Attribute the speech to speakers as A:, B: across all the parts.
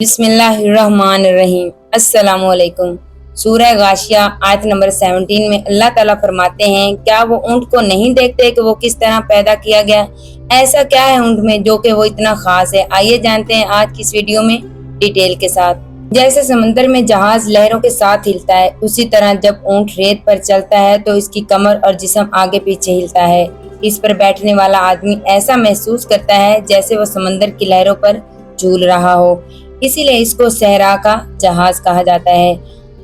A: बिस्मिल्लाहिर्रहमानिर्रहीम। अस्सलाम वालेकुम। सूरह गाशिया आयत नंबर 17 में अल्लाह ताला फरमाते हैं, क्या वो ऊंट को नहीं देखते कि वो किस तरह पैदा किया गया? ऐसा क्या है ऊंट में जो कि वो इतना खास है? आइए जानते हैं आज की इस वीडियो में डिटेल के साथ। जैसे समंदर में जहाज लहरों के साथ हिलता है, उसी तरह जब ऊंट रेत पर चलता है तो इसकी कमर और जिस्म आगे पीछे हिलता है। इस पर बैठने वाला आदमी ऐसा महसूस करता है जैसे वो समंदर की लहरों पर झूल रहा हो, इसीलिए इसको सहरा का जहाज कहा जाता है।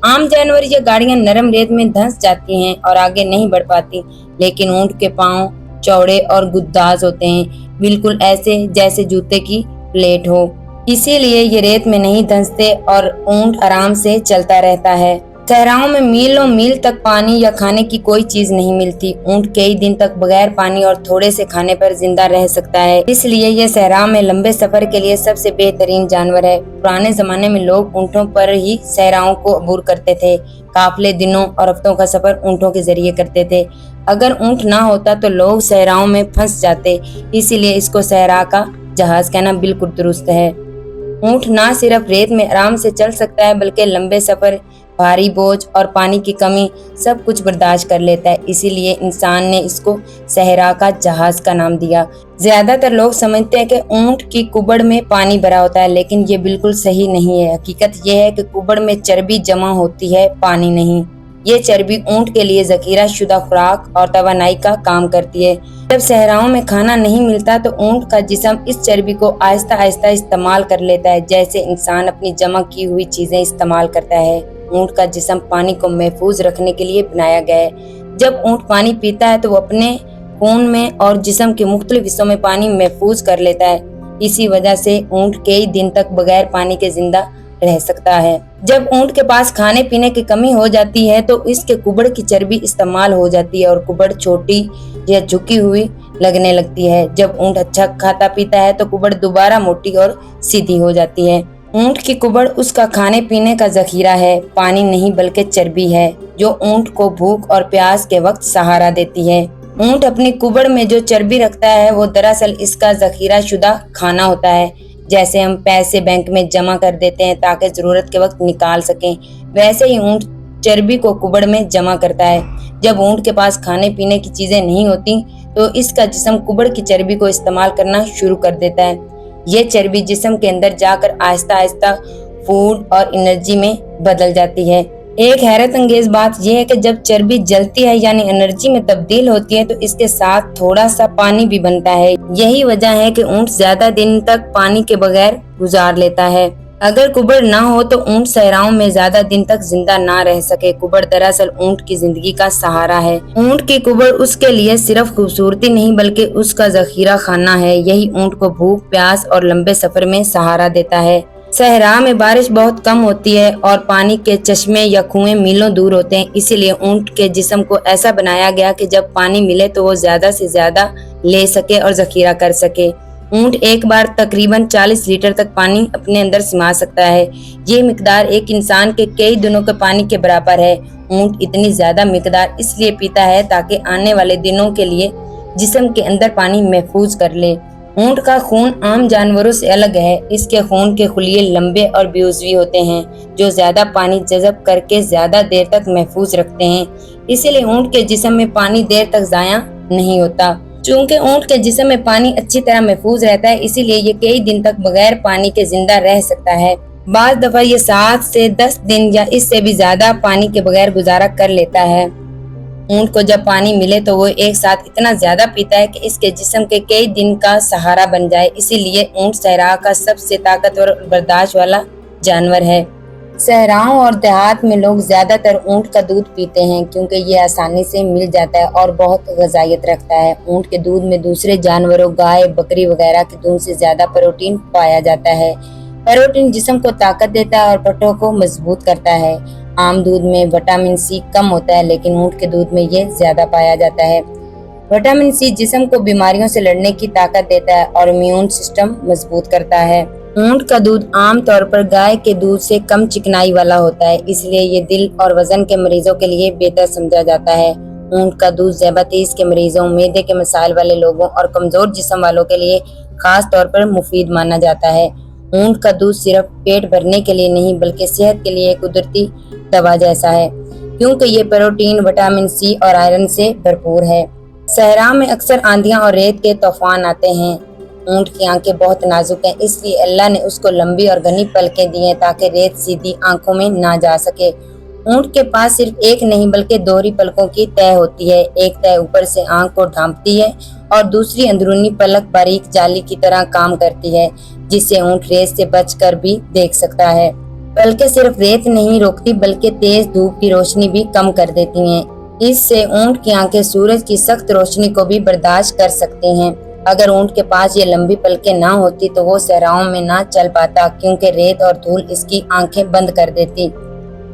A: आम जानवर या गाड़ियां नरम रेत में धंस जाती हैं और आगे नहीं बढ़ पाती, लेकिन ऊंट के पांव चौड़े और गुद्दाज होते हैं, बिल्कुल ऐसे जैसे जूते की प्लेट हो। इसीलिए ये रेत में नहीं धंसते और ऊंट आराम से चलता रहता है। सहराओं में मीलों मील तक पानी या खाने की कोई चीज नहीं मिलती। ऊंट कई दिन तक बगैर पानी और थोड़े से खाने पर जिंदा रह सकता है, इसलिए यह सहरा में लंबे सफर के लिए सबसे बेहतरीन जानवर है। पुराने जमाने में लोग ऊंटों पर ही सहराओं को अबूर करते थे। काफिले दिनों और हफ्तों का सफर ऊंटों के जरिए करते थे। अगर ऊंट ना होता तो लोग सहराओं में फंस जाते, इसीलिए इसको सहरा का जहाज कहना बिल्कुल दुरुस्त है। ऊंट ना सिर्फ रेत में आराम से चल सकता है, बल्कि लंबे सफर, भारी बोझ और पानी की कमी सब कुछ बर्दाश्त कर लेता है। इसीलिए इंसान ने इसको सहरा का जहाज का नाम दिया। ज्यादातर लोग समझते हैं कि ऊंट की कुबड़ में पानी भरा होता है, लेकिन ये बिल्कुल सही नहीं है। हकीकत ये है कि कुबड़ में चर्बी जमा होती है, पानी नहीं। ये चर्बी ऊंट के लिए जखीरा शुदा खुराक और तवानाई का काम करती है। जब सहराओं में खाना नहीं मिलता तो ऊंट का जिस्म इस चर्बी को आहिस्ता आहिस्ता इस्तेमाल कर लेता है, जैसे इंसान अपनी जमा की हुई चीजें इस्तेमाल करता है। ऊंट का जिस्म पानी को महफूज रखने के लिए बनाया गया है। जब ऊंट पानी पीता है तो वो अपने खून में और जिस्म के मुख्तलिफ हिस्सों में पानी महफूज कर लेता है। इसी वजह से ऊंट कई दिन तक बगैर पानी के जिंदा रह सकता है। जब ऊंट के पास खाने पीने की कमी हो जाती है तो इसके कुबड़ की चर्बी इस्तेमाल हो जाती है और कुबड़ छोटी या झुकी हुई लगने लगती है। जब ऊंट अच्छा खाता पीता है तो कुबड़ दोबारा मोटी और सीधी हो जाती है। ऊंट की कुबड़ उसका खाने पीने का जखीरा है, पानी नहीं बल्कि चर्बी है, जो ऊंट को भूख और प्यास के वक्त सहारा देती है। ऊंट अपनी कुबड़ में जो चर्बी रखता है वो दरअसल इसका जखीरा शुदा खाना होता है। जैसे हम पैसे बैंक में जमा कर देते हैं ताकि जरूरत के वक्त निकाल सकें, वैसे ही ऊंट चर्बी को कुबड़ में जमा करता है। जब ऊंट के पास खाने पीने की चीजें नहीं होती तो इसका जिस्म कुबड़ की चर्बी को इस्तेमाल करना शुरू कर देता है। ये चर्बी जिस्म के अंदर जाकर आहिस्ता आहिस्ता फूड और एनर्जी में बदल जाती है। एक हैरत अंगेज बात यह है कि जब चर्बी जलती है यानी एनर्जी में तब्दील होती है तो इसके साथ थोड़ा सा पानी भी बनता है। यही वजह है कि ऊंट ज्यादा दिन तक पानी के बगैर गुजार लेता है। अगर कुबड़ ना हो तो ऊंट सहराओं में ज्यादा दिन तक जिंदा ना रह सके। कुबड़ दरअसल ऊंट की जिंदगी का सहारा है। ऊंट की कुबड़ उसके लिए सिर्फ खूबसूरती नहीं बल्कि उसका जखीरा खाना है। यही ऊंट को भूख, प्यास और लंबे सफर में सहारा देता है। सहरा में बारिश बहुत कम होती है और पानी के चश्मे या कुएं मीलों दूर होते हैं, इसीलिए ऊंट के जिस्म को ऐसा बनाया गया कि जब पानी मिले तो वो ज्यादा से ज्यादा ले सके और जखीरा कर सके। ऊंट एक बार तकरीबन 40 लीटर तक पानी अपने अंदर समा सकता है। ये मिकदार एक इंसान के कई दिनों के पानी के बराबर है। ऊंट इतनी ज्यादा मिकदार इसलिए पीता है ताकि आने वाले दिनों के लिए जिस्म के अंदर पानी महफूज कर ले। ऊंट का खून आम जानवरों से अलग है। इसके खून के खुलिये लंबे और बेउज़वी होते हैं, जो ज्यादा पानी जज़ब करके ज्यादा देर तक महफूज रखते हैं। इसीलिए ऊंट के जिस्म में पानी देर तक जाया नहीं होता। चूंकि ऊंट के जिस्म में पानी अच्छी तरह महफूज रहता है, इसीलिए ये कई दिन तक बगैर पानी के जिंदा रह सकता है। बाज़ दफा ये 7 से 10 दिन या इससे भी ज्यादा पानी के बगैर गुजारा कर लेता है। ऊंट को जब पानी मिले तो वो एक साथ इतना ज्यादा पीता है कि इसके जिस्म के कई दिन का सहारा बन जाए। इसीलिए ऊंट सहरा का सबसे ताकतवर और बर्दाश्त वाला जानवर है। सहराओं और देहात में लोग ज्यादातर ऊंट का दूध पीते हैं क्योंकि ये आसानी से मिल जाता है और बहुत ग़िज़ाइयत रखता है। ऊंट के दूध में दूसरे जानवरों, गाय, बकरी वगैरह के दूध से ज्यादा प्रोटीन पाया जाता है। प्रोटीन जिस्म को ताकत देता है और पट्टों को मजबूत करता है। आम दूध में विटामिन सी कम होता है, लेकिन ऊंट के दूध में ये ज्यादा पाया जाता है। विटामिन सी जिस्म को बीमारियों से लड़ने की ताकत देता है और इम्यून सिस्टम मजबूत करता है। ऊंट का दूध आम तौर पर गाय के दूध से कम चिकनाई वाला होता है, इसलिए ये दिल और वजन के मरीजों के लिए बेहतर समझा जाता है। ऊंट का दूध ज़ियादतीस के मरीजों, मैदे के मसाइल वाले लोगों और कमजोर जिस्म वालों के लिए खास तौर पर मुफीद माना जाता है। ऊंट का दूध सिर्फ पेट भरने के लिए नहीं बल्कि सेहत के लिए एक कुदरती दवा जैसा है, क्योंकि ये प्रोटीन, विटामिन सी और आयरन से भरपूर है। सहरा में अक्सर आंधियां और रेत के तूफान आते हैं। ऊंट की आंखें बहुत नाजुक हैं, इसलिए अल्लाह ने उसको लंबी और घनी पलकें दी हैं ताकि रेत सीधी आंखों में ना जा सके। ऊंट के पास सिर्फ एक नहीं बल्कि दोहरी पलकों की तह होती है। एक तह ऊपर से आंख को ढांपती है और दूसरी अंदरूनी पलक बारीक जाली की तरह काम करती है, जिससे ऊंट रेत से बचकर भी देख सकता है। पलकें सिर्फ रेत नहीं रोकती बल्कि तेज धूप की रोशनी भी कम कर देती हैं। इससे ऊंट की आंखें सूरज की सख्त रोशनी को भी बर्दाश्त कर सकती हैं। अगर ऊंट के पास ये लंबी पलकें ना होती तो वो सहराओं में ना चल पाता, क्योंकि रेत और धूल इसकी आंखें बंद कर देती।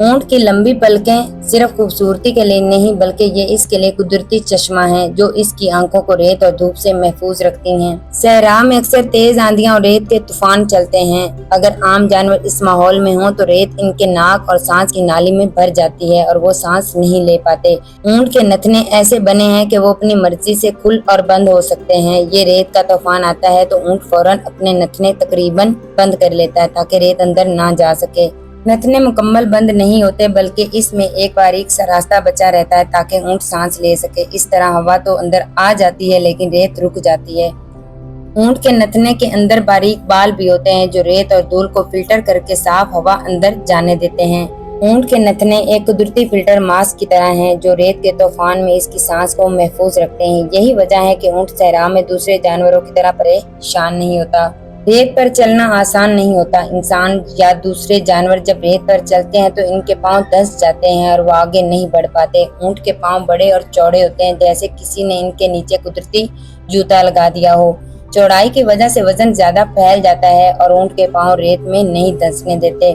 A: ऊंट की लंबी पलकें सिर्फ खूबसूरती के लिए नहीं बल्कि ये इसके लिए कुदरती चश्मा है जो इसकी आंखों को रेत और धूप से महफूज रखती हैं। सहरा में अक्सर तेज आंधियां और रेत के तूफान चलते हैं। अगर आम जानवर इस माहौल में हो तो रेत इनके नाक और सांस की नाली में भर जाती है और वो सांस नहीं ले पाते। ऊंट के नथने ऐसे बने हैं कि वो अपनी मर्जी से खुल और बंद हो सकते हैं। ये रेत का तूफान आता है तो ऊंट फौरन अपने नथने तकरीबन बंद कर लेता है ताकि रेत अंदर ना जा सके। नथने मुकम्मल बंद नहीं होते बल्कि इसमें एक बारीक सा रास्ता बचा रहता है ताकि ऊंट सांस ले सके। इस तरह हवा तो अंदर आ जाती है लेकिन रेत रुक जाती है। ऊंट के नथने के अंदर बारीक बाल भी होते हैं जो रेत और धूल को फिल्टर करके साफ हवा अंदर जाने देते हैं। ऊंट के नथने एक कुदरती फिल्टर मास्क की तरह हैं जो रेत के तूफान में इसकी सांस को महफूज रखते हैं। यही वजह है कि ऊंट सहरा में दूसरे जानवरों की तरह परेशान नहीं होता। रेत पर चलना आसान नहीं होता। इंसान या दूसरे जानवर जब रेत पर चलते हैं तो इनके पांव धंस जाते हैं और वो आगे नहीं बढ़ पाते। ऊंट के पांव बड़े और चौड़े होते हैं, जैसे किसी ने इनके नीचे कुदरती जूता लगा दिया हो। चौड़ाई की वजह से वजन ज्यादा फैल जाता है और ऊंट के पांव रेत में नहीं धंसने देते।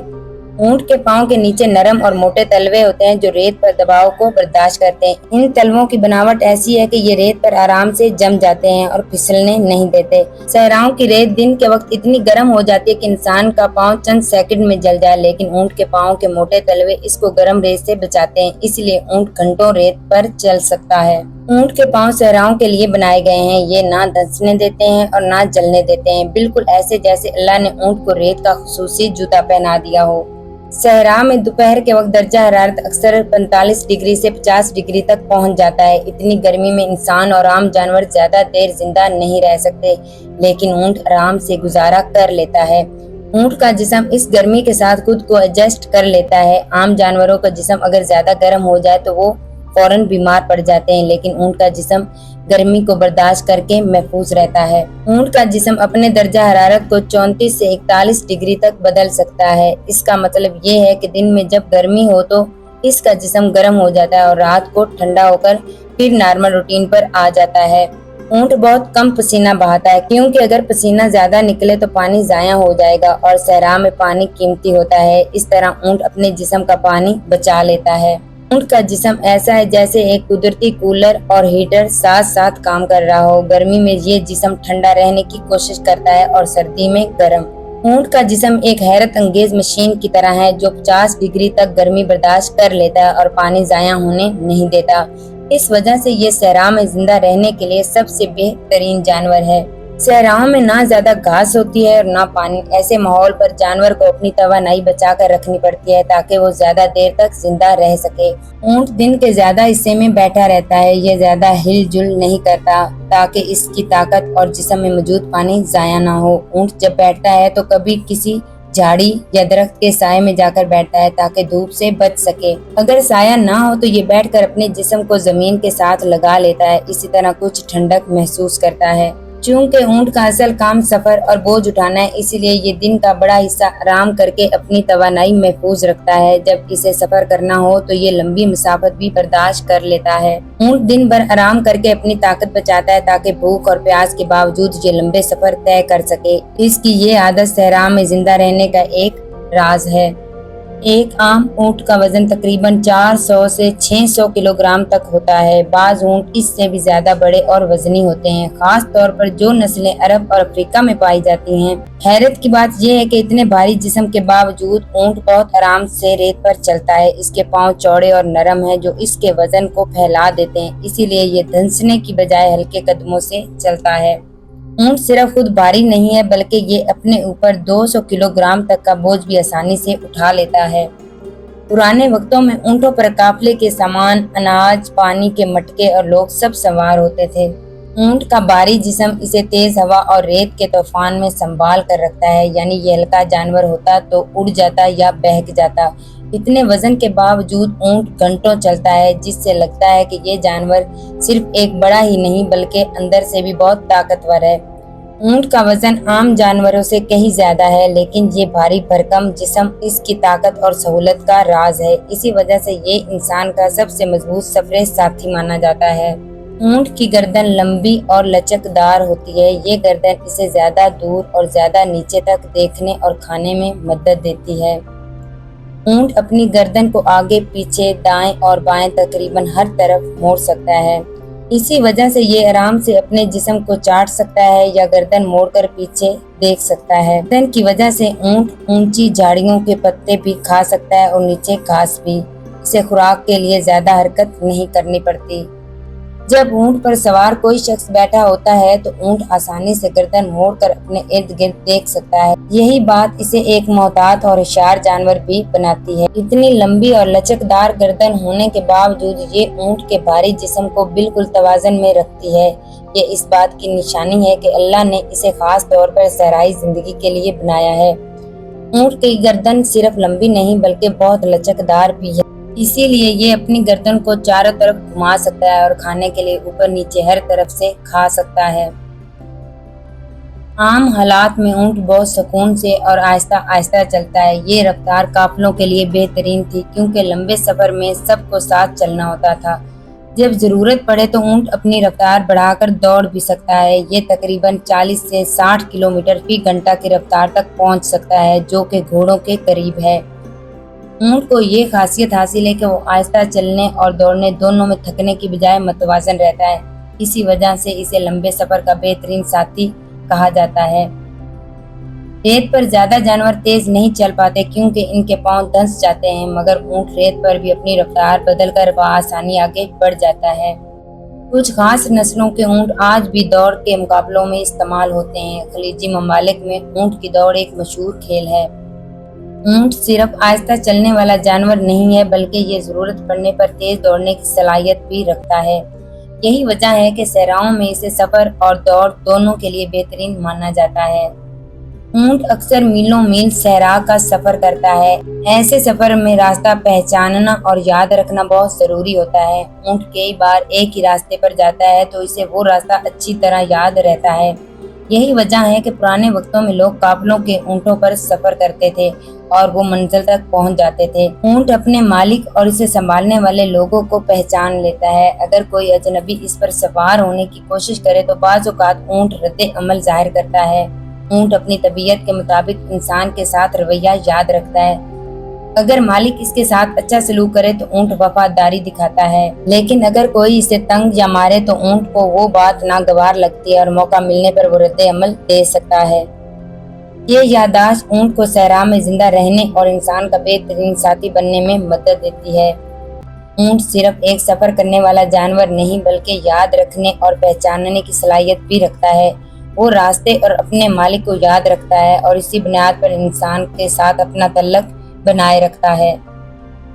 A: ऊंट के पांव के नीचे नरम और मोटे तलवे होते हैं जो रेत पर दबाव को बर्दाश्त करते हैं। इन तलवों की बनावट ऐसी है कि ये रेत पर आराम से जम जाते हैं और फिसलने नहीं देते। सहराओं की रेत दिन के वक्त इतनी गर्म हो जाती है कि इंसान का पांव चंद सेकंड में जल जाए, लेकिन ऊंट के पांव के मोटे तलवे इसको गर्म रेत से बचाते हैं, इसलिए ऊंट घंटों रेत पर चल सकता है। ऊंट के पांव सहराओं के लिए बनाए गए हैं। ये ना धंसने देते हैं और ना जलने देते हैं, बिल्कुल ऐसे जैसे अल्लाह ने ऊंट को रेत का खुसूसी जूता पहना दिया हो। सहरा में दोपहर के वक्त दर्जा हरारत अक्सर 45 डिग्री से 50 डिग्री तक पहुंच जाता है। इतनी गर्मी में इंसान और आम जानवर ज्यादा देर जिंदा नहीं रह सकते, लेकिन ऊंट आराम से गुजारा कर लेता है। ऊंट का जिस्म इस गर्मी के साथ खुद को एडजस्ट कर लेता है। आम जानवरों का जिस्म अगर ज्यादा गर्म हो जाए तो वो फौरन बीमार पड़ जाते हैं, लेकिन ऊंट का जिस्म गर्मी को बर्दाश्त करके महफूज रहता है। ऊंट का जिस्म अपने दर्जा हरारत को 34 से 41 डिग्री तक बदल सकता है। इसका मतलब ये है कि दिन में जब गर्मी हो तो इसका जिस्म गर्म हो जाता है और रात को ठंडा होकर फिर नॉर्मल रूटीन पर आ जाता है। ऊंट बहुत कम पसीना बहाता है, क्योंकि अगर पसीना ज्यादा निकले तो पानी जाया हो जाएगा और सहरा में पानी कीमती होता है। इस तरह ऊंट अपने जिस्म का पानी बचा लेता है। ऊंट का जिस्म ऐसा है जैसे एक कुदरती कूलर और हीटर साथ साथ काम कर रहा हो। गर्मी में ये जिस्म ठंडा रहने की कोशिश करता है और सर्दी में गर्म। ऊंट का जिस्म एक हैरत अंगेज मशीन की तरह है जो 50 डिग्री तक गर्मी बर्दाश्त कर लेता है और पानी जाया होने नहीं देता। इस वजह से ये सहरा में जिंदा रहने के लिए सबसे बेहतरीन जानवर है। सहराओं में ना ज्यादा घास होती है और ना पानी। ऐसे माहौल पर जानवर को अपनी तवानाई बचा कर रखनी पड़ती है ताकि वो ज्यादा देर तक जिंदा रह सके। ऊंट दिन के ज्यादा हिस्से में बैठा रहता है। ये ज्यादा हिलजुल नहीं करता ताकि इसकी ताकत और जिस्म में मौजूद पानी जाया ना हो। ऊंट जब बैठता है तो कभी किसी झाड़ी या दरख्त के साए में जाकर बैठता है ताकि धूप से बच सके। अगर साया ना हो तो ये बैठकर अपने जिस्म को जमीन के साथ लगा लेता है। इसी तरह कुछ ठंडक महसूस करता है। चूंकि ऊंट का असल काम सफर और बोझ उठाना है, इसीलिए ये दिन का बड़ा हिस्सा आराम करके अपनी तवानाई महफूज रखता है। जब इसे सफर करना हो तो ये लंबी मुसाफत भी बर्दाश्त कर लेता है। ऊंट दिन भर आराम करके अपनी ताकत बचाता है ताकि भूख और प्यास के बावजूद ये लंबे सफर तय कर सके। इसकी ये आदत सहरा में जिंदा रहने का एक राज है। एक आम ऊंट का वजन तकरीबन 400 से 600 किलोग्राम तक होता है। बाज ऊंट इससे भी ज्यादा बड़े और वजनी होते हैं, खास तौर पर जो नस्लें अरब और अफ्रीका में पाई जाती हैं। हैरत की बात यह है कि इतने भारी जिस्म के बावजूद ऊंट बहुत आराम से रेत पर चलता है। इसके पांव चौड़े और नरम हैं जो इसके वजन को फैला देते हैं, इसीलिए ये धंसने की बजाय हल्के कदमों से चलता है। اونٹ صرف خود بھاری نہیں ہے بلکہ یہ اپنے اوپر 200 کلو گرام تک کا بوجھ بھی آسانی سے اٹھا لیتا ہے۔ پرانے وقتوں میں اونٹوں پر قافلے کے سامان، اناج، پانی کے مٹکے اور لوگ سب سوار ہوتے تھے۔ اونٹ کا بھاری جسم اسے تیز ہوا اور ریت کے طوفان میں سنبھال کر رکھتا ہے، یعنی یہ ہلکا جانور ہوتا تو اڑ جاتا یا بہک جاتا۔ اتنے وزن کے باوجود اونٹ گھنٹوں چلتا ہے، جس سے لگتا ہے کہ یہ جانور صرف ایک بڑا ہی نہیں بلکہ اندر سے بھی بہت طاقتور ہے۔ اونٹ کا وزن عام جانوروں سے کہیں زیادہ ہے، لیکن یہ بھاری بھرکم جسم اس کی طاقت اور سہولت کا راز ہے۔ اسی وجہ سے یہ انسان کا سب سے مضبوط سفر ساتھی مانا جاتا ہے۔ اونٹ کی گردن لمبی اور لچکدار ہوتی ہے۔ یہ گردن اسے زیادہ دور اور زیادہ نیچے تک دیکھنے اور کھانے میں مدد دیتی ہے۔ اونٹ اپنی گردن کو آگے، پیچھے، دائیں اور بائیں تقریباً ہر طرف موڑ سکتا ہے۔ اسی وجہ سے یہ آرام سے اپنے جسم کو چاٹ سکتا ہے یا گردن موڑ کر پیچھے دیکھ سکتا ہے۔ گردن کی وجہ سے اونٹ اونچی جھاڑیوں کے پتے بھی کھا سکتا ہے اور نیچے گھاس بھی۔ اسے خوراک کے لیے زیادہ حرکت نہیں کرنی پڑتی۔ جب اونٹ پر سوار کوئی شخص بیٹھا ہوتا ہے تو اونٹ آسانی سے گردن موڑ کر اپنے ارد گرد دیکھ سکتا ہے۔ یہی بات اسے ایک محتاط اور ہوشیار جانور بھی بناتی ہے۔ اتنی لمبی اور لچکدار گردن ہونے کے باوجود یہ اونٹ کے بھاری جسم کو بالکل توازن میں رکھتی ہے۔ یہ اس بات کی نشانی ہے کہ اللہ نے اسے خاص طور پر صحرائی زندگی کے لیے بنایا ہے۔ اونٹ کی گردن صرف لمبی نہیں بلکہ بہت لچکدار بھی ہے۔ اسی لیے یہ اپنی گردن کو چاروں طرف گھما سکتا ہے اور کھانے کے لیے اوپر نیچے ہر طرف سے کھا سکتا ہے۔ عام حالات میں اونٹ بہت سکون سے اور آہستہ آہستہ چلتا ہے۔ یہ رفتار قافلوں کے لیے بہترین تھی کیونکہ لمبے سفر میں سب کو ساتھ چلنا ہوتا تھا۔ جب ضرورت پڑے تو اونٹ اپنی رفتار بڑھا کر دوڑ بھی سکتا ہے۔ یہ تقریباً 40 سے 60 کلومیٹر فی گھنٹہ کی رفتار تک پہنچ سکتا ہے، جو کہ گھوڑوں کے قریب ہے۔ اونٹ کو یہ خاصیت حاصل ہے کہ وہ آہستہ چلنے اور دوڑنے دونوں میں تھکنے کی بجائے متوازن رہتا ہے۔ اسی وجہ سے اسے لمبے سفر کا بہترین ساتھی کہا جاتا ہے۔ ریت پر زیادہ جانور تیز نہیں چل پاتے کیونکہ ان کے پاؤں دھنس جاتے ہیں، مگر اونٹ ریت پر بھی اپنی رفتار بدل کر بآسانی آگے بڑھ جاتا ہے۔ کچھ خاص نسلوں کے اونٹ آج بھی دوڑ کے مقابلوں میں استعمال ہوتے ہیں۔ خلیجی ممالک میں اونٹ کی دوڑ ایک مشہور کھیل ہے۔ اونٹ صرف آہستہ چلنے والا جانور نہیں ہے بلکہ یہ ضرورت پڑنے پر تیز دوڑنے کی صلاحیت بھی رکھتا ہے۔ یہی وجہ ہے کہ صحراؤں میں اسے سفر اور دوڑ دونوں کے لیے بہترین مانا جاتا ہے۔ اونٹ اکثر میلوں میل صحرا کا سفر کرتا ہے۔ ایسے سفر میں راستہ پہچاننا اور یاد رکھنا بہت ضروری ہوتا ہے۔ اونٹ کئی بار ایک ہی راستے پر جاتا ہے تو اسے وہ راستہ اچھی طرح یاد رہتا ہے۔ یہی وجہ ہے کہ پرانے وقتوں میں لوگ قافلوں کے اونٹوں پر سفر کرتے تھے اور وہ منزل تک پہنچ جاتے تھے۔ اونٹ اپنے مالک اور اسے سنبھالنے والے لوگوں کو پہچان لیتا ہے۔ اگر کوئی اجنبی اس پر سوار ہونے کی کوشش کرے تو بعض اوقات اونٹ رد عمل ظاہر کرتا ہے۔ اونٹ اپنی طبیعت کے مطابق انسان کے ساتھ رویہ یاد رکھتا ہے۔ اگر مالک اس کے ساتھ اچھا سلوک کرے تو اونٹ وفاداری دکھاتا ہے، لیکن اگر کوئی اسے تنگ یا مارے تو اونٹ کو وہ بات ناگوار لگتی ہے اور موقع ملنے پر وہ رد عمل دے سکتا ہے۔ یہ یادداشت اونٹ کو صحرا میں زندہ رہنے اور انسان کا بہترین ساتھی بننے میں مدد دیتی ہے۔ اونٹ صرف ایک سفر کرنے والا جانور نہیں بلکہ یاد رکھنے اور پہچاننے کی صلاحیت بھی رکھتا ہے۔ وہ راستے اور اپنے مالک کو یاد رکھتا ہے اور اسی بنیاد پر انسان کے ساتھ اپنا تعلق بنائے رکھتا ہے۔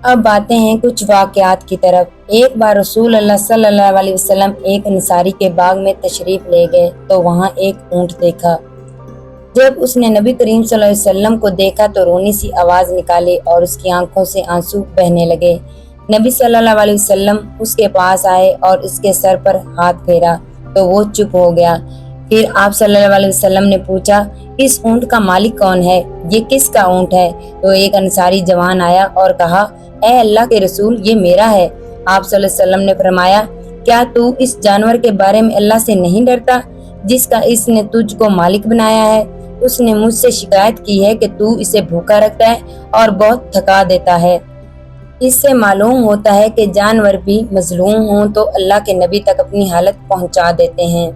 A: اب آتے ہیں کچھ واقعات کی طرف۔ ایک بار رسول اللہ صلی اللہ علیہ وسلم ایک انصاری کے باغ میں تشریف لے گئے تو وہاں ایک اونٹ دیکھا۔ جب اس نے نبی کریم صلی اللہ علیہ وسلم کو دیکھا تو رونی سی آواز نکالی اور اس کی آنکھوں سے آنسو بہنے لگے۔ نبی صلی اللہ علیہ وسلم اس کے پاس آئے اور اس کے سر پر ہاتھ پھیرا تو وہ چپ ہو گیا۔ پھر آپ صلی اللہ علیہ وسلم نے پوچھا، اس اونٹ کا مالک کون ہے؟ یہ کس کا اونٹ ہے؟ تو ایک انصاری جوان آیا اور کہا، اے اللہ کے رسول، یہ میرا ہے۔ آپ صلی اللہ علیہ وسلم نے فرمایا، کیا تو اس جانور کے بارے میں اللہ سے نہیں ڈرتا جس کا اس نے تجھ کو مالک بنایا ہے؟ اس نے مجھ سے شکایت کی ہے کہ تو اسے بھوکا رکھتا ہے اور بہت تھکا دیتا ہے۔ اس سے معلوم ہوتا ہے کہ جانور بھی مظلوم ہوں تو اللہ کے نبی تک اپنی حالت پہنچا دیتے ہیں۔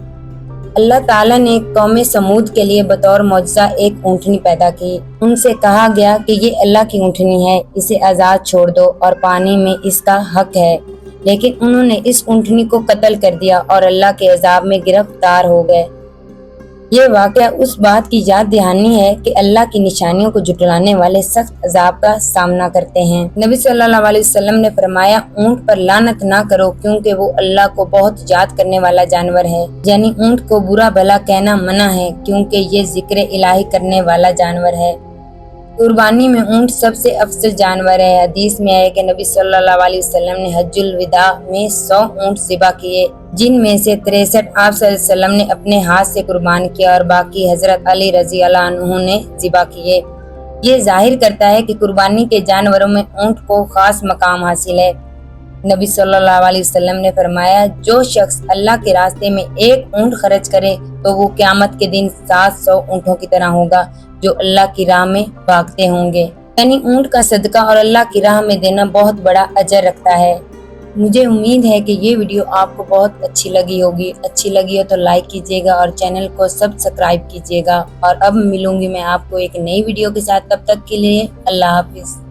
A: اللہ تعالیٰ نے قوم سمود کے لیے بطور معجزہ ایک اونٹنی پیدا کی۔ ان سے کہا گیا کہ یہ اللہ کی اونٹنی ہے، اسے آزاد چھوڑ دو اور پانی میں اس کا حق ہے، لیکن انہوں نے اس اونٹنی کو قتل کر دیا اور اللہ کے عذاب میں گرفتار ہو گئے۔ یہ واقعہ اس بات کی یاد دہانی ہے کہ اللہ کی نشانیوں کو جھٹلانے والے سخت عذاب کا سامنا کرتے ہیں۔ نبی صلی اللہ علیہ وسلم نے فرمایا، اونٹ پر لعنت نہ کرو کیونکہ وہ اللہ کو بہت یاد کرنے والا جانور ہے، یعنی اونٹ کو برا بھلا کہنا منع ہے کیونکہ یہ ذکر الہی کرنے والا جانور ہے۔ قربانی میں اونٹ سب سے افضل جانور ہے۔ حدیث میں ہے کہ نبی صلی اللہ علیہ وسلم نے حج الوداع میں 100 اونٹ ذبح کیے، جن میں سے 63 آپ صلی اللہ علیہ وسلم نے اپنے ہاتھ سے قربان کیا اور باقی حضرت علی رضی اللہ عنہ نے ذبح کیے۔ یہ ظاہر کرتا ہے کہ قربانی کے جانوروں میں اونٹ کو خاص مقام حاصل ہے۔ نبی صلی اللہ علیہ وسلم نے فرمایا، جو شخص اللہ کے راستے میں ایک اونٹ خرچ کرے تو وہ قیامت کے دن 700 اونٹوں کی طرح ہوگا جو اللہ کی راہ میں بھاگتے ہوں گے۔ یعنی اونٹ کا صدقہ اور اللہ کی راہ میں دینا بہت بڑا اجر رکھتا ہے۔ مجھے امید ہے کہ یہ ویڈیو آپ کو بہت اچھی لگی ہوگی۔ اچھی لگی ہو تو لائک کیجیے گا اور چینل کو سبسکرائب کیجیے گا، اور اب ملوں گی میں آپ کو ایک نئی ویڈیو کے ساتھ۔ تب تک کے لیے اللہ حافظ۔